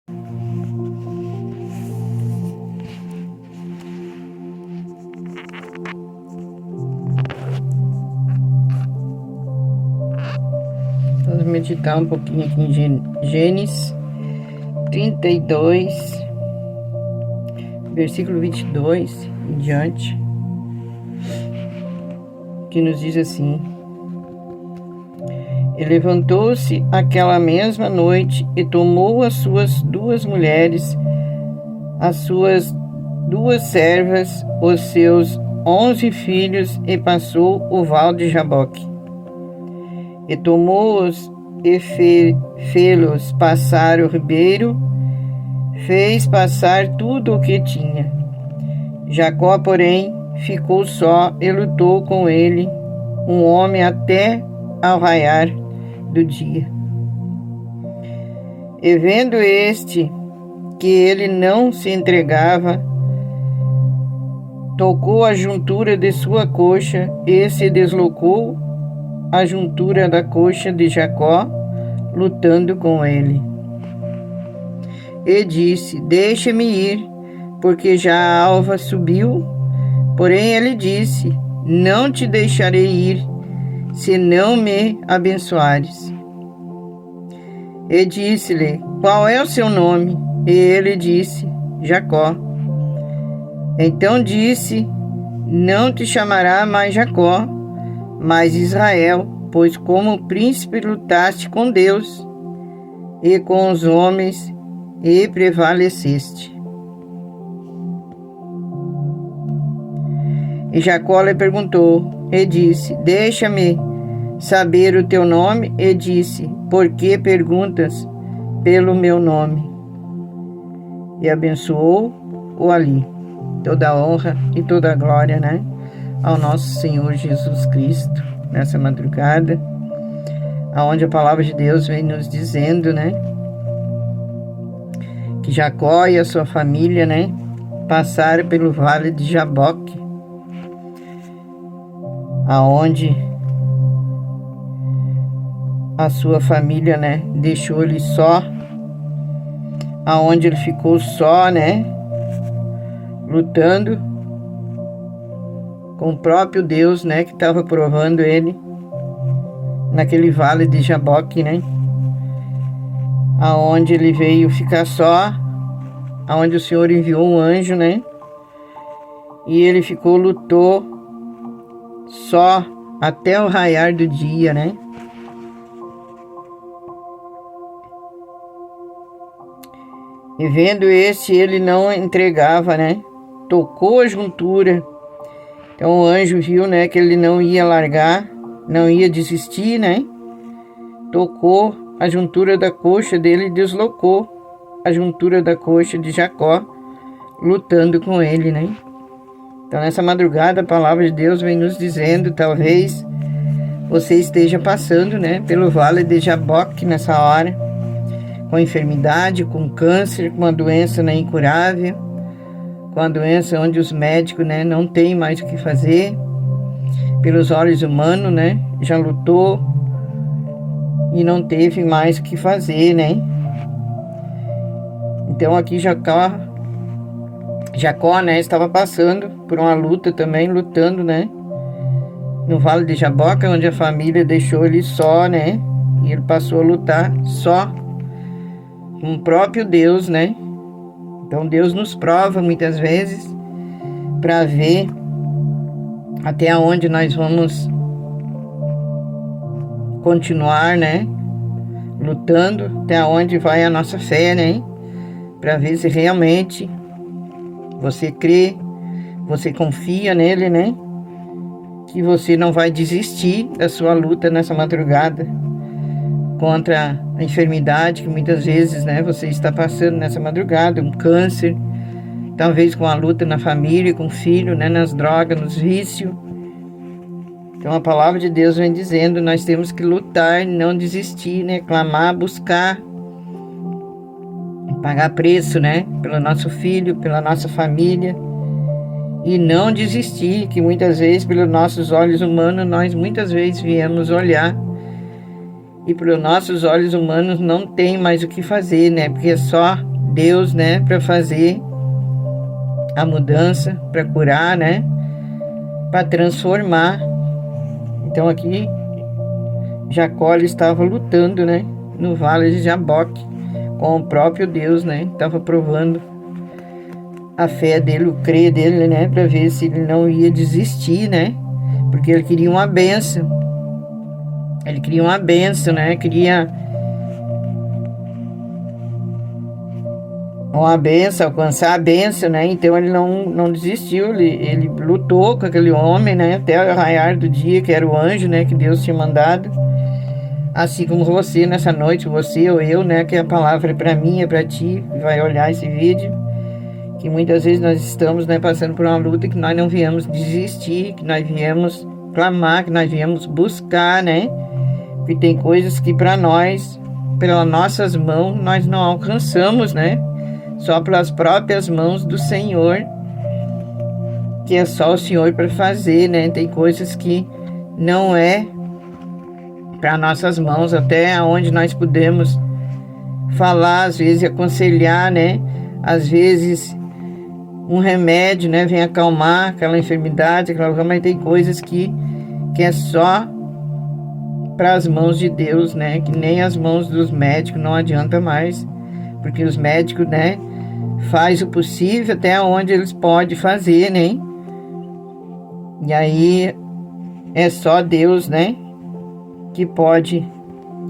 Vamos meditar um pouquinho aqui em Gênesis 32, versículo 22 em diante, que nos diz assim: E levantou-se aquela mesma noite e tomou as suas 2 mulheres, as suas 2 servas, os seus 11 filhos, e passou o val de Jaboque. E tomou-os e fê-los passar o ribeiro, fez passar tudo o que tinha. Jacó, porém, ficou só e lutou com ele um homem até ao raiar do dia. E vendo este que ele não se entregava, tocou a juntura de sua coxa e se deslocou a juntura da coxa de Jacó, lutando com ele. E disse: Deixa-me ir, porque já a alva subiu. Porém ele disse: Não te deixarei ir, se não me abençoares. E disse-lhe: Qual é o seu nome? E ele disse: Jacó. Então disse: Não te chamará mais Jacó, mas Israel, pois como príncipe lutaste com Deus e com os homens e prevaleceste. E Jacó lhe perguntou e disse: Deixa-me saber o teu nome. E disse: Por que perguntas pelo meu nome? E abençoou-o ali. Toda a honra e toda a glória, ao nosso Senhor Jesus Cristo, nessa madrugada, aonde a palavra de Deus vem nos dizendo, que Jacó e a sua família, passaram pelo vale de Jaboque, aonde a sua família, deixou ele só, aonde ele ficou só, lutando com o próprio Deus, que estava provando ele naquele vale de Jaboque, aonde ele veio ficar só, aonde o Senhor enviou um anjo, e ele lutou só até o raiar do dia, E vendo ele não entregava, tocou a juntura. Então o anjo viu, que ele não ia largar, não ia desistir, Tocou a juntura da coxa dele e deslocou a juntura da coxa de Jacó, lutando com ele, Então nessa madrugada a palavra de Deus vem nos dizendo, talvez você esteja passando, pelo vale de Jaboque nessa hora, com enfermidade, com câncer, com uma doença incurável, com a doença onde os médicos, não tem mais o que fazer, pelos olhos humanos, já lutou e não teve mais o que fazer, Então aqui Jacó, estava passando por uma luta também, lutando, no Vale de Jaboque, onde a família deixou ele só, e ele passou a lutar só com o próprio Deus, Então Deus nos prova muitas vezes para ver até onde nós vamos continuar, lutando, até onde vai a nossa fé, para ver se realmente você crê, você confia nele, que você não vai desistir da sua luta nessa madrugada contra a enfermidade que muitas vezes, você está passando nessa madrugada, um câncer, talvez com a luta na família, com o filho, nas drogas, nos vícios. Então a palavra de Deus vem dizendo, nós temos que lutar, não desistir, clamar, buscar, pagar preço, pelo nosso filho, pela nossa família, e não desistir, que muitas vezes, pelos nossos olhos humanos, nós muitas vezes viemos olhar, e pelos nossos olhos humanos não tem mais o que fazer, porque só Deus, né, para fazer a mudança, para curar, né, para transformar. Então aqui Jacó ele estava lutando, né, no vale de Jaboque com o próprio Deus, né, estava provando a fé dele, o crer dele, né, para ver se ele não ia desistir, né, porque ele queria uma bênção. Ele queria uma bênção, né, queria uma bênção, alcançar a bênção, né, então ele não desistiu, ele lutou com aquele homem, né, até o raiar do dia, que era o anjo, né, que Deus tinha mandado, assim como você nessa noite, você ou eu, né, que a palavra é para mim, é para ti, que vai olhar esse vídeo, que muitas vezes nós estamos, né, passando por uma luta, que nós não viemos desistir, que nós viemos clamar, que nós viemos buscar, né, porque tem coisas que para nós, pelas nossas mãos, nós não alcançamos, né, só pelas próprias mãos do Senhor, que é só o Senhor para fazer, né, tem coisas que não é para nossas mãos, até onde nós podemos falar, às vezes aconselhar, né, às vezes um remédio, né, vem acalmar aquela enfermidade, mas tem coisas que é só para as mãos de Deus, né, que nem as mãos dos médicos não adianta mais, porque os médicos, né, faz o possível até onde eles podem fazer, né, e aí é só Deus, né, que pode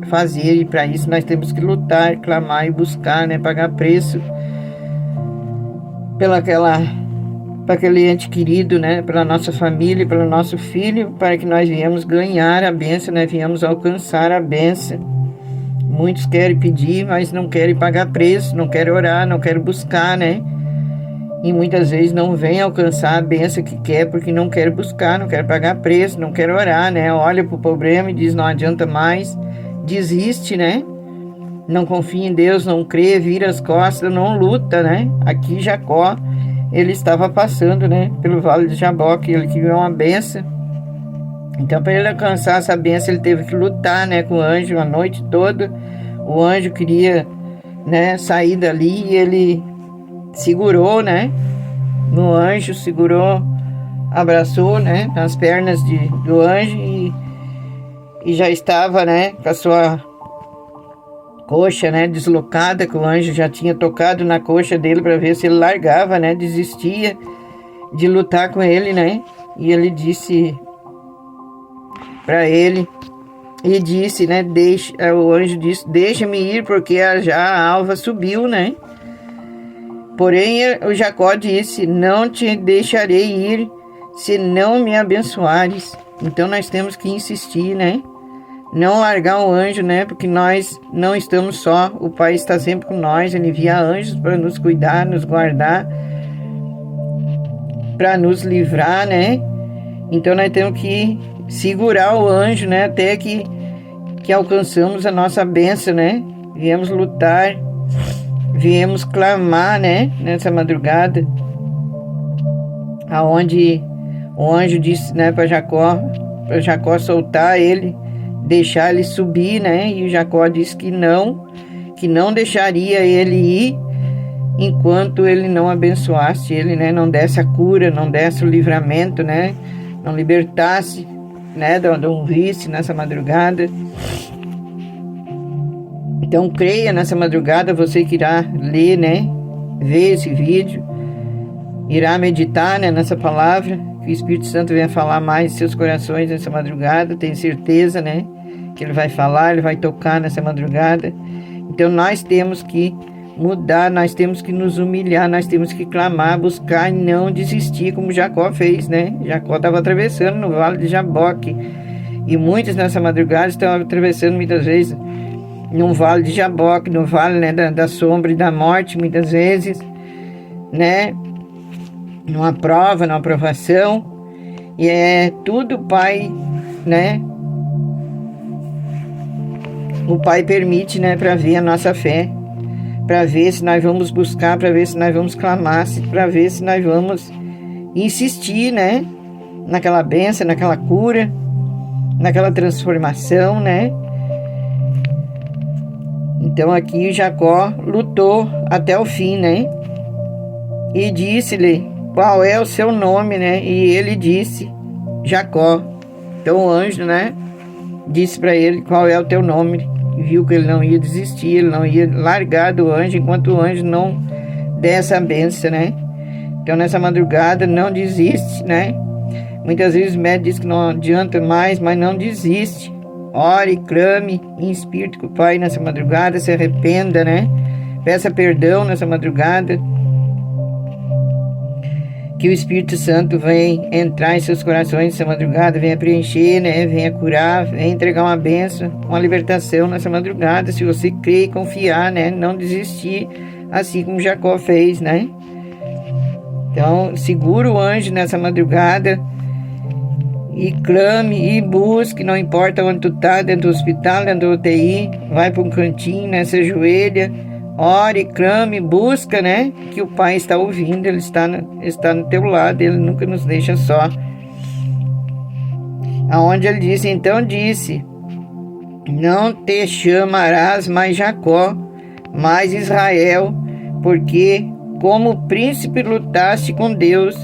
fazer, e para isso nós temos que lutar, clamar e buscar, né, pagar preço para aquele ente querido, né, pela nossa família, pelo nosso filho, para que nós viemos ganhar a bênção, né, viemos alcançar a bênção. Muitos querem pedir, mas não querem pagar preço, não querem orar, não querem buscar, né, e muitas vezes não vem alcançar a bênção que quer, porque não quer buscar, não quer pagar preço, não quer orar, né, olha para o problema e diz, não adianta mais, desiste, né, não confia em Deus, não crê, vira as costas, não luta, né? Aqui Jacó, ele estava passando, né, pelo vale de Jaboque, ele queria uma benção. Então, para ele alcançar essa benção, ele teve que lutar, né, com o anjo a noite toda. O anjo queria, né, sair dali e ele segurou, né, no anjo, segurou, abraçou, né, nas pernas do anjo e já estava, né, com a sua coxa, né, deslocada, que o anjo já tinha tocado na coxa dele para ver se ele largava, né, desistia de lutar com ele, né, e ele disse para ele, e disse, né, o anjo disse, deixa-me ir porque já a alva subiu, né, porém o Jacó disse, não te deixarei ir se não me abençoares. Então nós temos que insistir, né, não largar o anjo, né? Porque nós não estamos só. O Pai está sempre com nós. Ele envia anjos para nos cuidar, nos guardar, para nos livrar, né? Então nós temos que segurar o anjo, né? Até que alcançamos a nossa bênção, né? Viemos lutar, viemos clamar, né? Nessa madrugada, aonde o anjo disse, né? Para Jacó soltar ele, deixar ele subir, né? E o Jacó disse que não deixaria ele ir enquanto ele não abençoasse ele, né? Não desse a cura, não desse o livramento, né? Não libertasse, né? De um vício nessa madrugada. Então creia nessa madrugada, você que irá ler, né? Ver esse vídeo, irá meditar, né, nessa palavra, que o Espírito Santo venha falar mais em seus corações nessa madrugada, tenho certeza, né? Que ele vai falar, ele vai tocar nessa madrugada. Então nós temos que mudar, nós temos que nos humilhar, nós temos que clamar, buscar e não desistir, como Jacó fez, né? Jacó estava atravessando no vale de Jaboque, e muitos nessa madrugada estão atravessando muitas vezes no vale de Jaboque, no vale, né, da sombra e da morte, muitas vezes, né? Numa prova, numa provação, e é tudo, Pai, né? O Pai permite, né, para ver a nossa fé, para ver se nós vamos buscar, para ver se nós vamos clamar, para ver se nós vamos insistir, né, naquela bênção, naquela cura, naquela transformação, né. Então aqui Jacó lutou até o fim, né? E disse-lhe qual é o seu nome, né? E ele disse Jacó. Então o anjo, né, disse para ele qual é o teu nome. E viu que ele não ia desistir, ele não ia largar do anjo enquanto o anjo não der essa bênção, né? Então nessa madrugada não desiste, né? Muitas vezes o médico diz que não adianta mais, mas não desiste. Ore, clame em espírito com o Pai nessa madrugada, se arrependa, né? Peça perdão nessa madrugada. Que o Espírito Santo venha entrar em seus corações nessa madrugada, venha preencher, né? Venha curar, venha entregar uma bênção, uma libertação nessa madrugada. Se você crer e confiar, né? Não desistir, assim como Jacó fez, né? Então, segura o anjo nessa madrugada e clame e busque, não importa onde tu tá, dentro do hospital, dentro do UTI, vai para um cantinho, né? Se ajoelha, ore, clame, busca, né? Que o Pai está ouvindo, Ele está no teu lado, Ele nunca nos deixa só. Aonde Ele disse, então disse, não te chamarás mais Jacó, mas Israel, porque como príncipe lutaste com Deus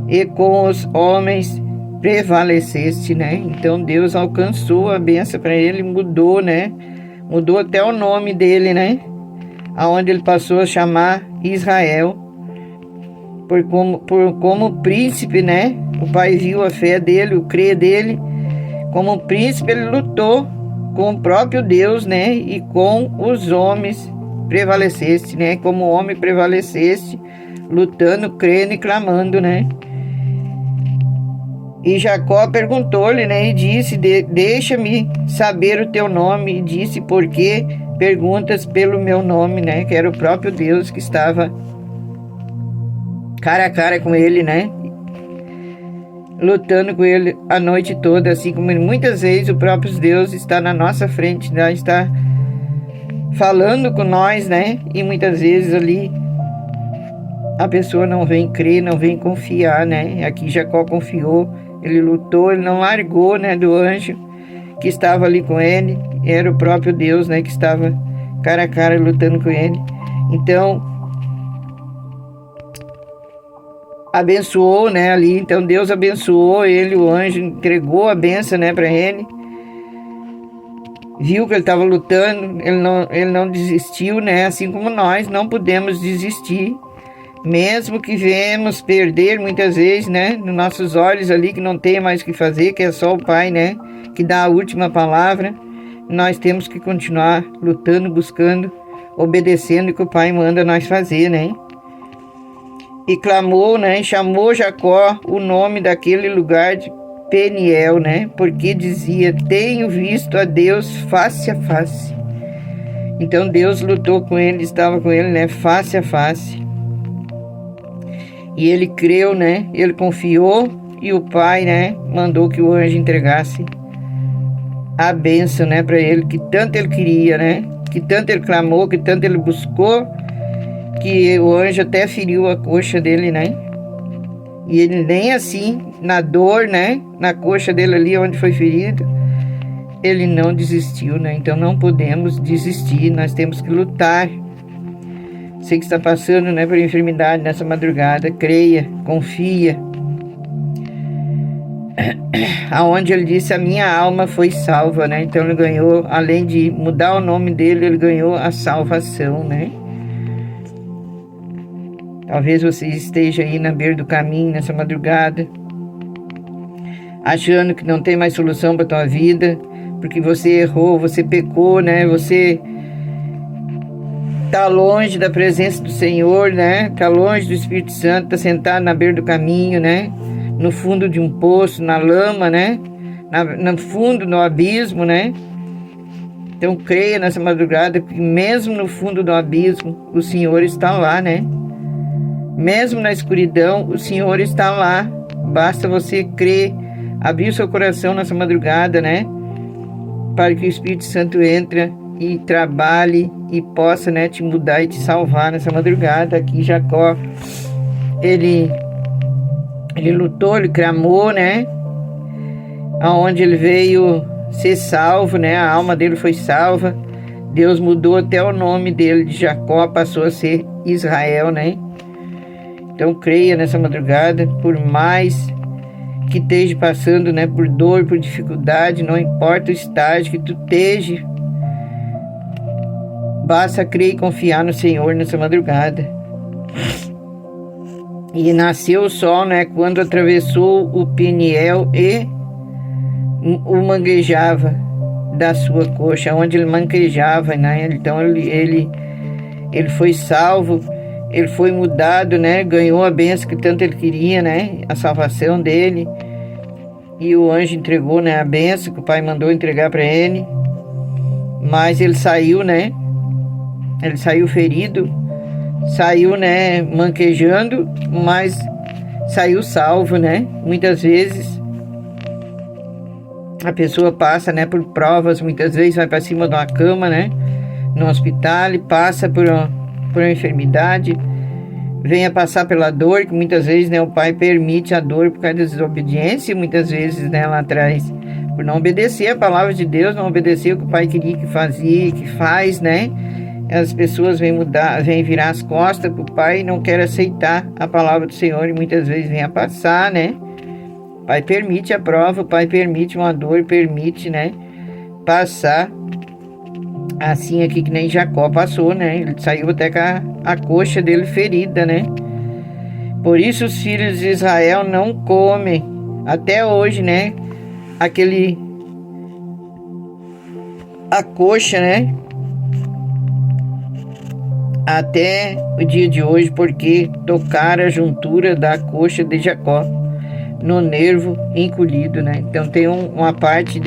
e com os homens prevaleceste, né? Então Deus alcançou a bênção para ele, mudou, né? Mudou até o nome dele, né? Aonde ele passou a chamar Israel, por como príncipe, né? O pai viu a fé dele, o crer dele. Como príncipe ele lutou com o próprio Deus, né? E com os homens prevaleceste, né? Como homem prevaleceste, lutando, crendo e clamando, né? E Jacó perguntou-lhe, né? E disse, deixa-me saber o teu nome. E disse, por que perguntas pelo meu nome, né? Que era o próprio Deus que estava cara a cara com ele, né? Lutando com ele a noite toda, assim como muitas vezes o próprio Deus está na nossa frente, né? Está falando com nós, né? E muitas vezes ali a pessoa não vem crer, não vem confiar, né? Aqui Jacó confiou, ele lutou, ele não largou, né? Do anjo que estava ali com ele, era o próprio Deus, né? Que estava cara a cara lutando com ele. Então abençoou, né? Ali, então Deus abençoou ele, o anjo entregou a bênção, né? Para ele. Viu que ele estava lutando, ele não desistiu, né? Assim como nós não podemos desistir, mesmo que venhamos perder muitas vezes, né? Nos nossos olhos ali, que não tem mais o que fazer, que é só o Pai, né? Que dá a última palavra. Nós temos que continuar lutando, buscando, obedecendo o que o Pai manda nós fazer, né? E clamou, né? Chamou Jacó o nome daquele lugar de Peniel, né? Porque dizia, tenho visto a Deus face a face. Então Deus lutou com ele, estava com ele, né? Face a face. E ele creu, né? Ele confiou e o Pai, né? Mandou que o anjo entregasse a bênção, né? Para ele, que tanto ele queria, né? Que tanto ele clamou, que tanto ele buscou, que o anjo até feriu a coxa dele, né? E ele nem assim, na dor, né? Na coxa dele ali, onde foi ferido, ele não desistiu, né? Então não podemos desistir, nós temos que lutar. Você que está passando, né, por enfermidade nessa madrugada, creia, confia. Aonde ele disse, a minha alma foi salva, né? Então ele ganhou, além de mudar o nome dele, ele ganhou a salvação, né? Talvez você esteja aí na beira do caminho nessa madrugada, achando que não tem mais solução para a tua vida, porque você errou, você pecou, né? Você tá longe da presença do Senhor, né? Tá longe do Espírito Santo, tá sentado na beira do caminho, né? No fundo de um poço, na lama, né? No fundo, no abismo, né? Então creia nessa madrugada que mesmo no fundo do abismo, o Senhor está lá, né? Mesmo na escuridão, o Senhor está lá. Basta você crer, abrir o seu coração nessa madrugada, né? Para que o Espírito Santo entre e trabalhe e possa, né, te mudar e te salvar nessa madrugada. Aqui Jacó, ele lutou, ele clamou, né? Aonde ele veio ser salvo, né? A alma dele foi salva. Deus mudou até o nome dele, de Jacó, passou a ser Israel, né? Então creia nessa madrugada, por mais que esteja passando, né, por dor, por dificuldade, não importa o estágio que tu esteja, basta crer e confiar no Senhor nessa madrugada. E nasceu o sol, né, quando atravessou o Peniel e o manguejava da sua coxa, onde ele manquejava, né? Então ele foi salvo, ele foi mudado, né? Ganhou a bênção que tanto ele queria, né? A salvação dele. E o anjo entregou, né, a bênção que o pai mandou entregar para ele. Mas ele saiu, né? Ele saiu ferido, saiu, né, manquejando, mas saiu salvo, né? Muitas vezes a pessoa passa, né, por provas, muitas vezes vai para cima de uma cama, né, no hospital, e passa por uma enfermidade, venha passar pela dor, que muitas vezes, né, o pai permite a dor por causa da desobediência, e muitas vezes, né, lá atrás, por não obedecer a palavra de Deus, não obedecer o que o pai queria que fazia, que faz, né, as pessoas vêm virar as costas para o pai e não querem aceitar a palavra do Senhor, e muitas vezes vem a passar, né. O pai permite a prova, o pai permite uma dor, permite, né, passar assim aqui que nem Jacó passou, né? Ele saiu até com a coxa dele ferida, né? Por isso os filhos de Israel não comem até hoje, né? A coxa, né? Até o dia de hoje, porque tocaram a juntura da coxa de Jacó no nervo encolhido, né? Então tem uma parte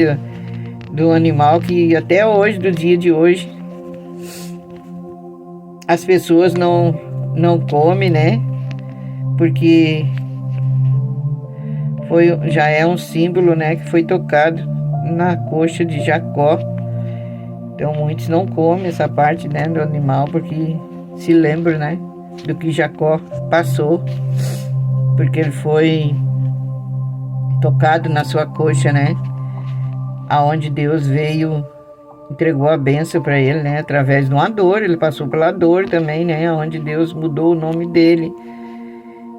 do animal que até hoje, do dia de hoje, as pessoas não comem, né? Porque já é um símbolo, né? Que foi tocado na coxa de Jacó. Então muitos não comem essa parte, né, do animal, porque se lembram, né, do que Jacó passou, porque ele foi tocado na sua coxa, né? Aonde Deus veio, entregou a bênção para ele, né? Através de uma dor, ele passou pela dor também, né? Onde Deus mudou o nome dele.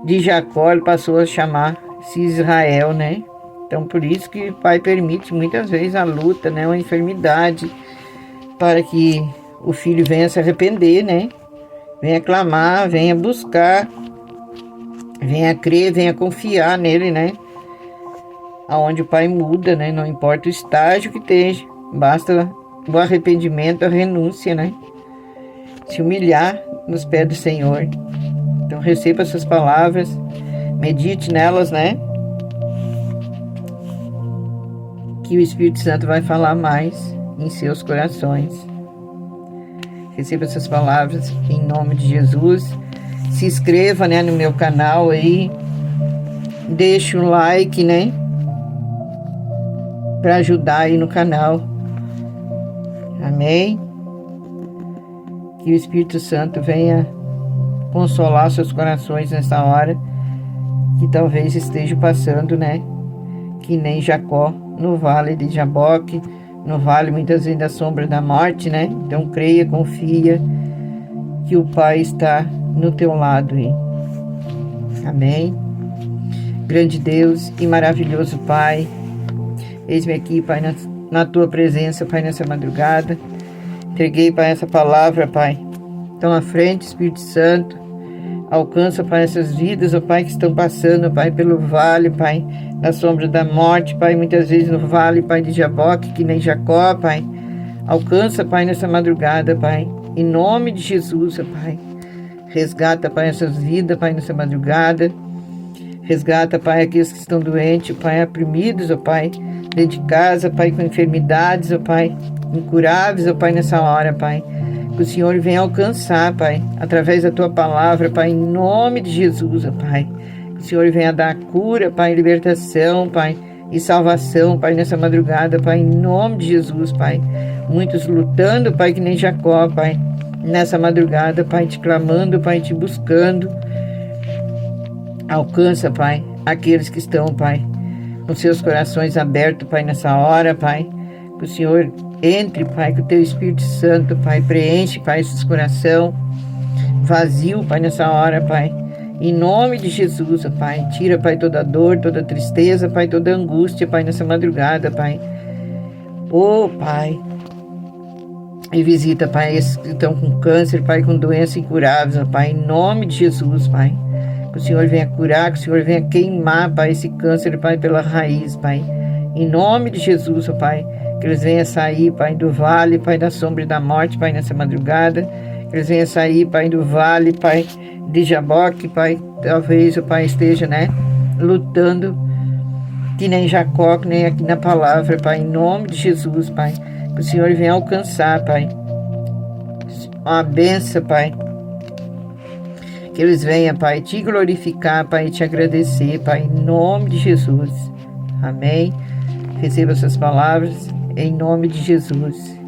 De Jacó, ele passou a chamar-se Israel, né? Então, por isso que o pai permite muitas vezes a luta, né? Uma enfermidade, para que o filho venha se arrepender, né? Venha clamar, venha buscar, venha crer, venha confiar nele, né? Aonde o pai muda, né? Não importa o estágio que esteja, basta o arrependimento, a renúncia, né? Se humilhar nos pés do Senhor. Então receba essas palavras, medite nelas, né? Que o Espírito Santo vai falar mais em seus corações. Receba essas palavras em nome de Jesus. Se inscreva, né, no meu canal aí. Deixe um like, né? Para ajudar aí no canal. Amém? Que o Espírito Santo venha consolar seus corações nessa hora, que talvez esteja passando, né? Que nem Jacó no vale de Jaboque, no vale muitas vezes da sombra da morte, né? Então creia, confia que o Pai está no teu lado aí. Amém? Grande Deus e maravilhoso Pai, eis-me aqui, Pai, na tua presença, Pai, nessa madrugada. Entreguei, Pai, essa palavra, Pai. Então, à frente, Espírito Santo, alcança, Pai, essas vidas, ó Pai, que estão passando, Pai, pelo vale, Pai, na sombra da morte, Pai, muitas vezes no vale, Pai, de Jaboque, que nem Jacó, Pai. Alcança, Pai, nessa madrugada, Pai, em nome de Jesus, ó Pai. Resgata, Pai, essas vidas, Pai, nessa madrugada. Resgata, Pai, aqueles que estão doentes, Pai, oprimidos, ó Pai, dentro de casa, Pai, com enfermidades, ó Pai, incuráveis, ó Pai, nessa hora, Pai. Que o Senhor venha alcançar, Pai, através da Tua palavra, Pai, em nome de Jesus, ó Pai. Que o Senhor venha dar cura, Pai, libertação, Pai, e salvação, Pai, nessa madrugada, Pai, em nome de Jesus, Pai. Muitos lutando, Pai, que nem Jacó, Pai, nessa madrugada, Pai, te clamando, Pai, te buscando. Alcança, Pai, aqueles que estão, Pai, com seus corações abertos, Pai, nessa hora, Pai. Que o Senhor Entre, Pai, com o Teu Espírito Santo, Pai, preenche, Pai, esses coração vazio, Pai, nessa hora, Pai. Em nome de Jesus, Pai, tira, Pai, toda dor, toda tristeza, Pai, toda angústia, Pai, nessa madrugada, Pai. Pai, e visita, Pai, esses que estão com câncer, Pai, com doenças incuráveis, Pai, em nome de Jesus, Pai. Que o Senhor venha curar, que o Senhor venha queimar, Pai, esse câncer, Pai, pela raiz, Pai. Em nome de Jesus, Pai, que eles venham sair, Pai, do vale, Pai, da sombra e da morte, Pai, nessa madrugada. Que eles venham sair, Pai, do vale, Pai, de Jaboque, Pai. Talvez o Pai esteja, lutando, que nem Jacó, que nem aqui na palavra, Pai, em nome de Jesus, Pai. Que o Senhor venha alcançar, Pai, uma benção, Pai. Que eles venham, Pai, te glorificar, Pai, e te agradecer, Pai, em nome de Jesus. Amém. Receba essas palavras, em nome de Jesus.